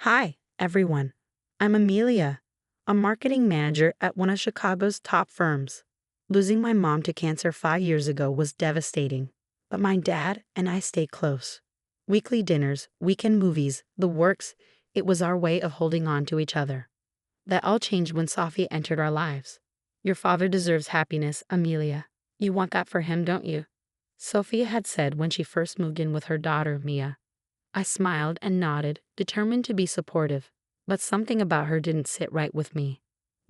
Hi, everyone. I'm Amelia, a marketing manager at one of Chicago's top firms. Losing my mom to cancer 5 years ago was devastating, but my dad and I stay close. Weekly dinners, weekend movies, the works, it was our way of holding on to each other. That all changed when Sophia entered our lives. Your father deserves happiness, Amelia. You want that for him, don't you? Sophia had said when she first moved in with her daughter, Mia. I smiled and nodded, determined to be supportive, but something about her didn't sit right with me.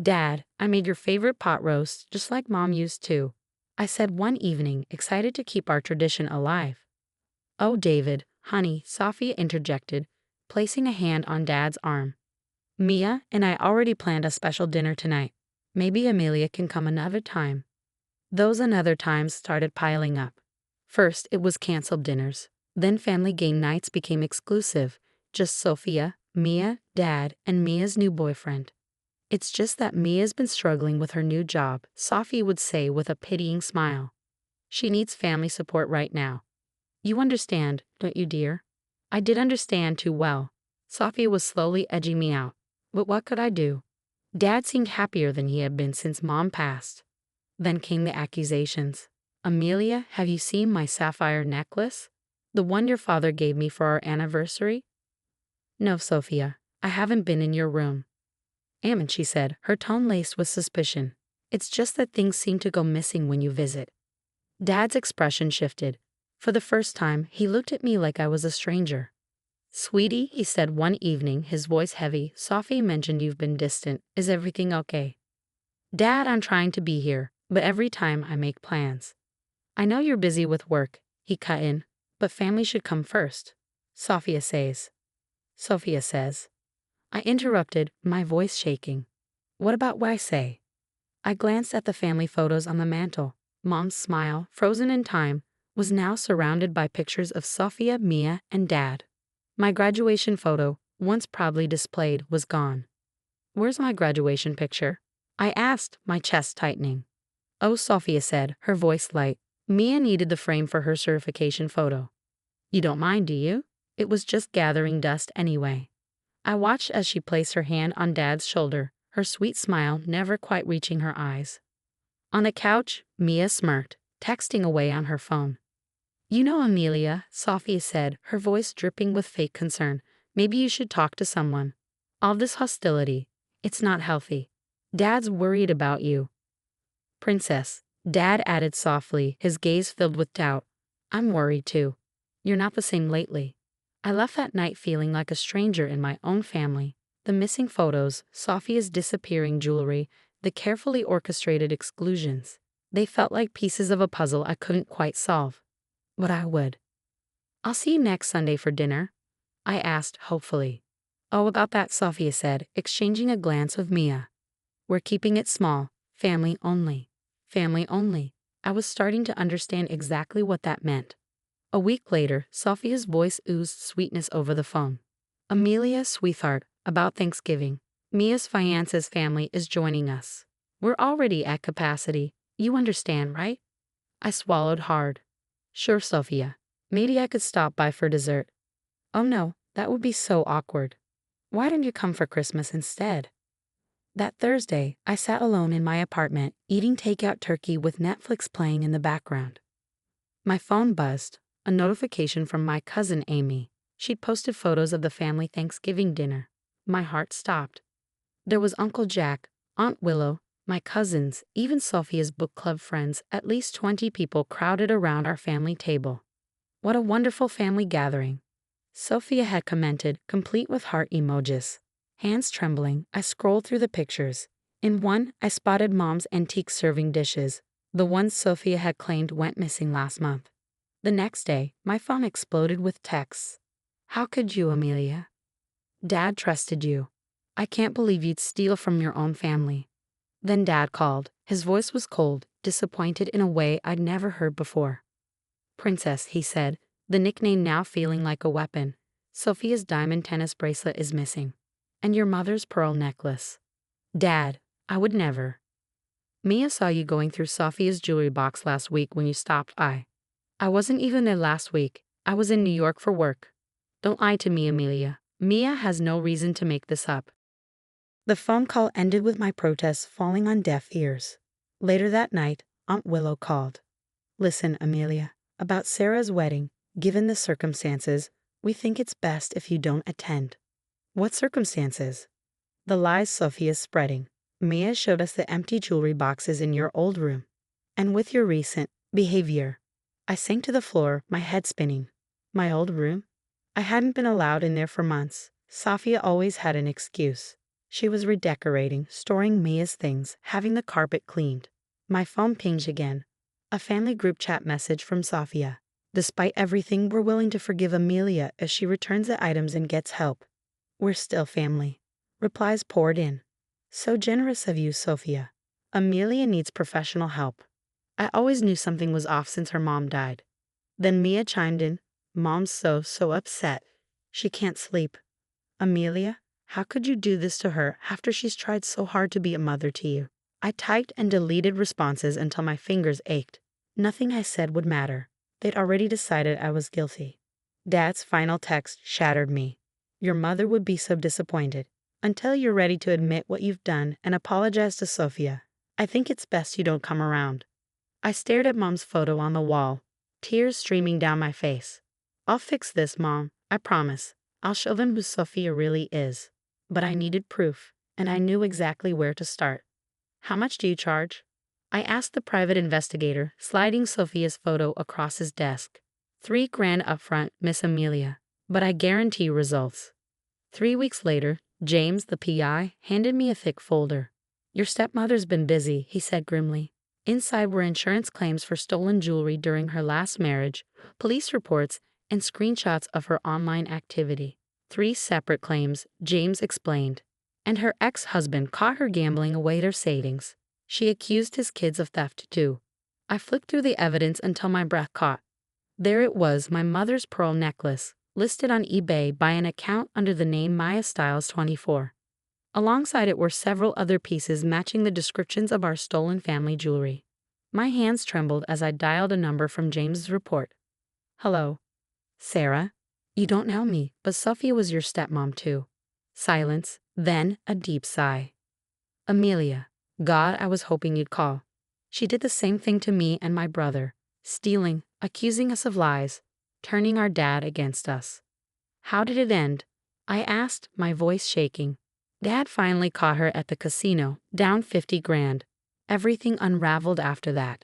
Dad, I made your favorite pot roast, just like Mom used to, I said one evening, excited to keep our tradition alive. Oh, David, honey, Sophia interjected, placing a hand on Dad's arm. Mia and I already planned a special dinner tonight. Maybe Amelia can come another time. Those another times started piling up. First, it was canceled dinners. Then family game nights became exclusive. Just Sophia, Mia, Dad, and Mia's new boyfriend. It's just that Mia's been struggling with her new job, Sophie would say with a pitying smile. She needs family support right now. You understand, don't you, dear? I did understand too well. Sophia was slowly edging me out. But what could I do? Dad seemed happier than he had been since Mom passed. Then came the accusations. Amelia, have you seen my sapphire necklace? The one your father gave me for our anniversary? No, Sophia, I haven't been in your room. Ammon, she said, her tone laced with suspicion. It's just that things seem to go missing when you visit. Dad's expression shifted. For the first time, he looked at me like I was a stranger. Sweetie, he said one evening, his voice heavy, Sophie mentioned you've been distant. Is everything okay? Dad, I'm trying to be here, but every time I make plans. I know you're busy with work, he cut in, but family should come first. Sophia says. Sophia says. I interrupted, my voice shaking. What about what I say? I glanced at the family photos on the mantel. Mom's smile, frozen in time, was now surrounded by pictures of Sophia, Mia, and Dad. My graduation photo, once proudly displayed, was gone. Where's my graduation picture? I asked, my chest tightening. Oh, Sophia said, her voice light. Mia needed the frame for her certification photo. You don't mind, do you? It was just gathering dust anyway. I watched as she placed her hand on Dad's shoulder, her sweet smile never quite reaching her eyes. On the couch, Mia smirked, texting away on her phone. You know, Amelia, Sophia said, her voice dripping with fake concern, maybe you should talk to someone. All this hostility, it's not healthy. Dad's worried about you. Princess, Dad added softly, his gaze filled with doubt. I'm worried too. You're not the same lately. I left that night feeling like a stranger in my own family. The missing photos, Sophia's disappearing jewelry, the carefully orchestrated exclusions. They felt like pieces of a puzzle I couldn't quite solve. But I would. I'll see you next Sunday for dinner, I asked hopefully. Oh, about that, Sophia said, exchanging a glance with Mia. We're keeping it small, family only. Family only. I was starting to understand exactly what that meant. A week later, Sophia's voice oozed sweetness over the phone. Amelia, sweetheart, about Thanksgiving. Mia's fiance's family is joining us. We're already at capacity. You understand, right? I swallowed hard. Sure, Sophia. Maybe I could stop by for dessert. Oh no, that would be so awkward. Why don't you come for Christmas instead? That Thursday, I sat alone in my apartment, eating takeout turkey with Netflix playing in the background. My phone buzzed, a notification from my cousin Amy. She'd posted photos of the family Thanksgiving dinner. My heart stopped. There was Uncle Jack, Aunt Willow, my cousins, even Sophia's book club friends, at least 20 people crowded around our family table. What a wonderful family gathering. Sophia had commented, complete with heart emojis. Hands trembling, I scrolled through the pictures. In one, I spotted Mom's antique serving dishes, the ones Sophia had claimed went missing last month. The next day, my phone exploded with texts. How could you, Amelia? Dad trusted you. I can't believe you'd steal from your own family. Then Dad called. His voice was cold, disappointed in a way I'd never heard before. Princess, he said, the nickname now feeling like a weapon. Sophia's diamond tennis bracelet is missing. And your mother's pearl necklace. Dad, I would never. Mia saw you going through Sophia's jewelry box last week when you stopped by. I wasn't even there last week. I was in New York for work. Don't lie to me, Amelia. Mia has no reason to make this up. The phone call ended with my protests falling on deaf ears. Later that night, Aunt Willow called. Listen, Amelia, about Sarah's wedding, given the circumstances, we think it's best if you don't attend. What circumstances? The lies Sophia's spreading. Mia showed us the empty jewelry boxes in your old room. And with your recent behavior. I sank to the floor, my head spinning. My old room? I hadn't been allowed in there for months. Sophia always had an excuse. She was redecorating, storing Mia's things, having the carpet cleaned. My phone pinged again. A family group chat message from Sophia. Despite everything, we're willing to forgive Amelia if she returns the items and gets help. We're still family. Replies poured in. So generous of you, Sophia. Amelia needs professional help. I always knew something was off since her mom died. Then Mia chimed in. Mom's so upset. She can't sleep. Amelia, how could you do this to her after she's tried so hard to be a mother to you? I typed and deleted responses until my fingers ached. Nothing I said would matter. They'd already decided I was guilty. Dad's final text shattered me. Your mother would be so disappointed. Until you're ready to admit what you've done and apologize to Sophia, I think it's best you don't come around. I stared at Mom's photo on the wall, tears streaming down my face. I'll fix this, Mom, I promise. I'll show them who Sophia really is. But I needed proof, and I knew exactly where to start. How much do you charge? I asked the private investigator, sliding Sophia's photo across his desk. $3,000 upfront, Miss Amelia, but I guarantee results. 3 weeks later, James, the PI, handed me a thick folder. Your stepmother's been busy, he said grimly. Inside were insurance claims for stolen jewelry during her last marriage, police reports, and screenshots of her online activity. 3 separate claims, James explained. And her ex-husband caught her gambling away their savings. She accused his kids of theft too. I flicked through the evidence until my breath caught. There it was, my mother's pearl necklace, listed on eBay by an account under the name Maya Styles 24. Alongside it were several other pieces matching the descriptions of our stolen family jewelry. My hands trembled as I dialed a number from James's report. Hello. Sarah? You don't know me, but Sophia was your stepmom too. Silence, then a deep sigh. Amelia. God, I was hoping you'd call. She did the same thing to me and my brother, stealing, accusing us of lies, turning our dad against us. How did it end? I asked, my voice shaking. Dad finally caught her at the casino, down $50,000. Everything unraveled after that.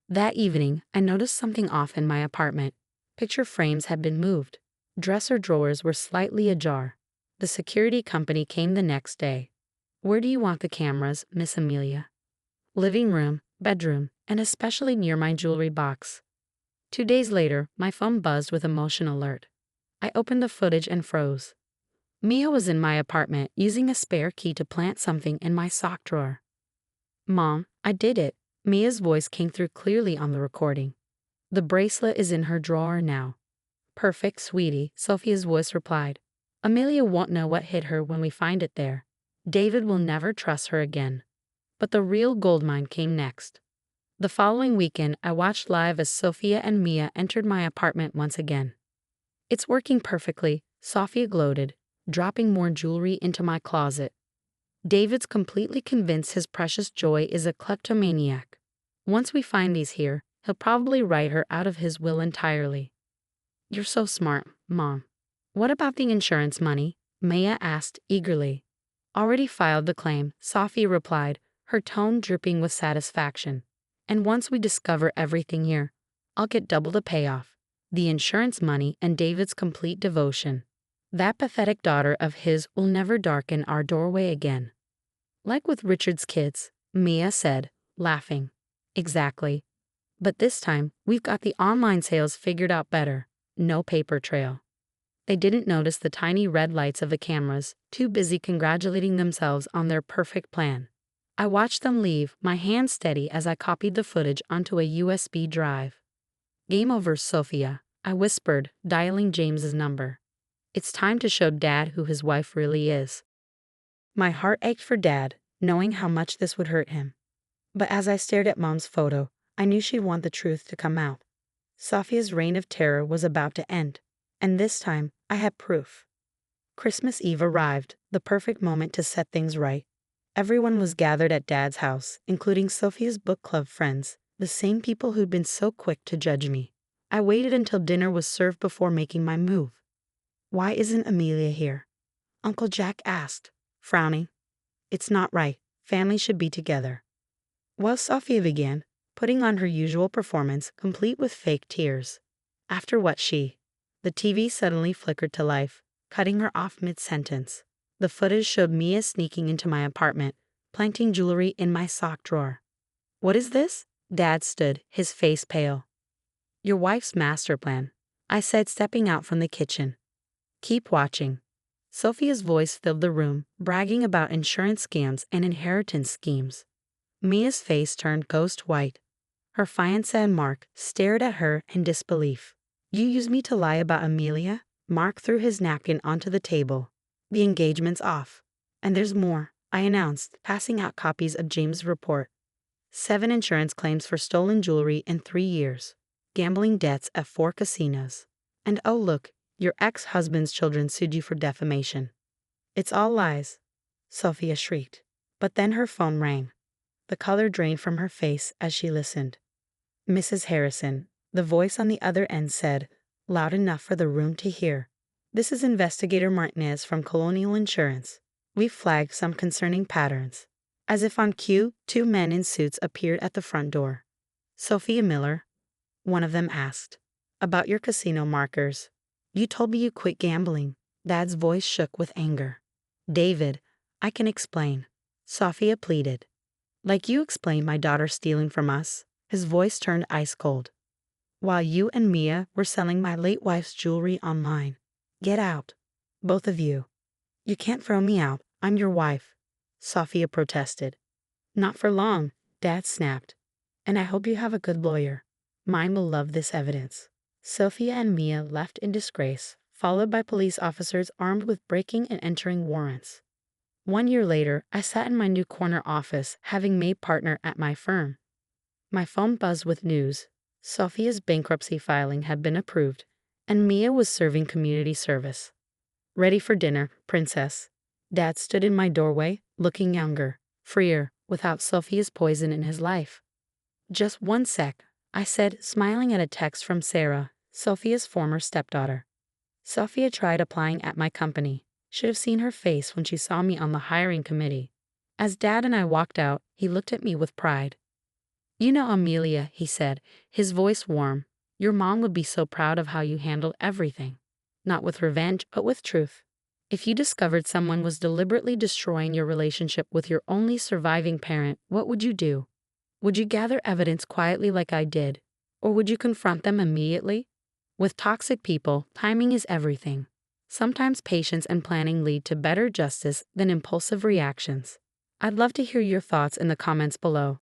That evening, I noticed something off in my apartment. Picture frames had been moved. Dresser drawers were slightly ajar. The security company came the next day. Where do you want the cameras, Miss Amelia? Living room, bedroom, and especially near my jewelry box. 2 days later, my phone buzzed with a motion alert. I opened the footage and froze. Mia was in my apartment using a spare key to plant something in my sock drawer. Mom, I did it. Mia's voice came through clearly on the recording. The bracelet is in her drawer now. Perfect, sweetie, Sophia's voice replied. Amelia won't know what hit her when we find it there. David will never trust her again. But the real goldmine came next. The following weekend, I watched live as Sophia and Mia entered my apartment once again. It's working perfectly, Sophia gloated, dropping more jewelry into my closet. David's completely convinced his precious joy is a kleptomaniac. Once we find these here, he'll probably write her out of his will entirely. You're so smart, Mom. What about the insurance money? Mia asked eagerly. Already filed the claim, Sophia replied, her tone dripping with satisfaction. And once we discover everything here, I'll get double the payoff. The insurance money and David's complete devotion. That pathetic daughter of his will never darken our doorway again. Like with Richard's kids, Mia said, laughing. Exactly. But this time, we've got the online sales figured out better. No paper trail. They didn't notice the tiny red lights of the cameras, too busy congratulating themselves on their perfect plan. I watched them leave, my hands steady as I copied the footage onto a USB drive. Game over, Sophia, I whispered, dialing James's number. It's time to show Dad who his wife really is. My heart ached for Dad, knowing how much this would hurt him. But as I stared at Mom's photo, I knew she'd want the truth to come out. Sophia's reign of terror was about to end, and this time I had proof. Christmas Eve arrived, the perfect moment to set things right. Everyone was gathered at Dad's house, including Sophia's book club friends, the same people who'd been so quick to judge me. I waited until dinner was served before making my move. "Why isn't Amelia here?" Uncle Jack asked, frowning. "It's not right. Family should be together." Well, Sophia began, putting on her usual performance, complete with fake tears. After what the TV suddenly flickered to life, cutting her off mid-sentence. The footage showed Mia sneaking into my apartment, planting jewelry in my sock drawer. "What is this?" Dad stood, his face pale. "Your wife's master plan," I said, stepping out from the kitchen. "Keep watching." Sophia's voice filled the room, bragging about insurance scams and inheritance schemes. Mia's face turned ghost white. Her fiancé Mark stared at her in disbelief. "You used me to lie about Amelia?" Mark threw his napkin onto the table. "The engagement's off. And there's more," I announced, passing out copies of James' report. 7 insurance claims for stolen jewelry in 3 years. Gambling debts at 4 casinos. And oh look, your ex-husband's children sued you for defamation. "It's all lies," Sophia shrieked. But then her phone rang. The color drained from her face as she listened. "Mrs. Harrison," the voice on the other end said, loud enough for the room to hear. "This is Investigator Martinez from Colonial Insurance. We've flagged some concerning patterns." As if on cue, 2 men in suits appeared at the front door. "Sophia Miller," one of them asked, "about your casino markers. You told me you quit gambling." Dad's voice shook with anger. "David, I can explain," Sophia pleaded. "Like you explained my daughter stealing from us." His voice turned ice cold. "While you and Mia were selling my late wife's jewelry online. Get out. Both of you." "You can't throw me out. I'm your wife," Sophia protested. "Not for long," Dad snapped. "And I hope you have a good lawyer. Mine will love this evidence." Sophia and Mia left in disgrace, followed by police officers armed with breaking and entering warrants. 1 year later, I sat in my new corner office, having made partner at my firm. My phone buzzed with news. Sophia's bankruptcy filing had been approved, and Mia was serving community service. "Ready for dinner, princess." Dad stood in my doorway, looking younger, freer, without Sophia's poison in his life. "Just 1 sec," I said, smiling at a text from Sarah, Sophia's former stepdaughter. Sophia tried applying at my company. Should have seen her face when she saw me on the hiring committee. As Dad and I walked out, he looked at me with pride. "You know Amelia," he said, his voice warm. "Your mom would be so proud of how you handled everything. Not with revenge, but with truth. If you discovered someone was deliberately destroying your relationship with your only surviving parent, what would you do? Would you gather evidence quietly like I did? Or would you confront them immediately? With toxic people, timing is everything. Sometimes patience and planning lead to better justice than impulsive reactions." I'd love to hear your thoughts in the comments below.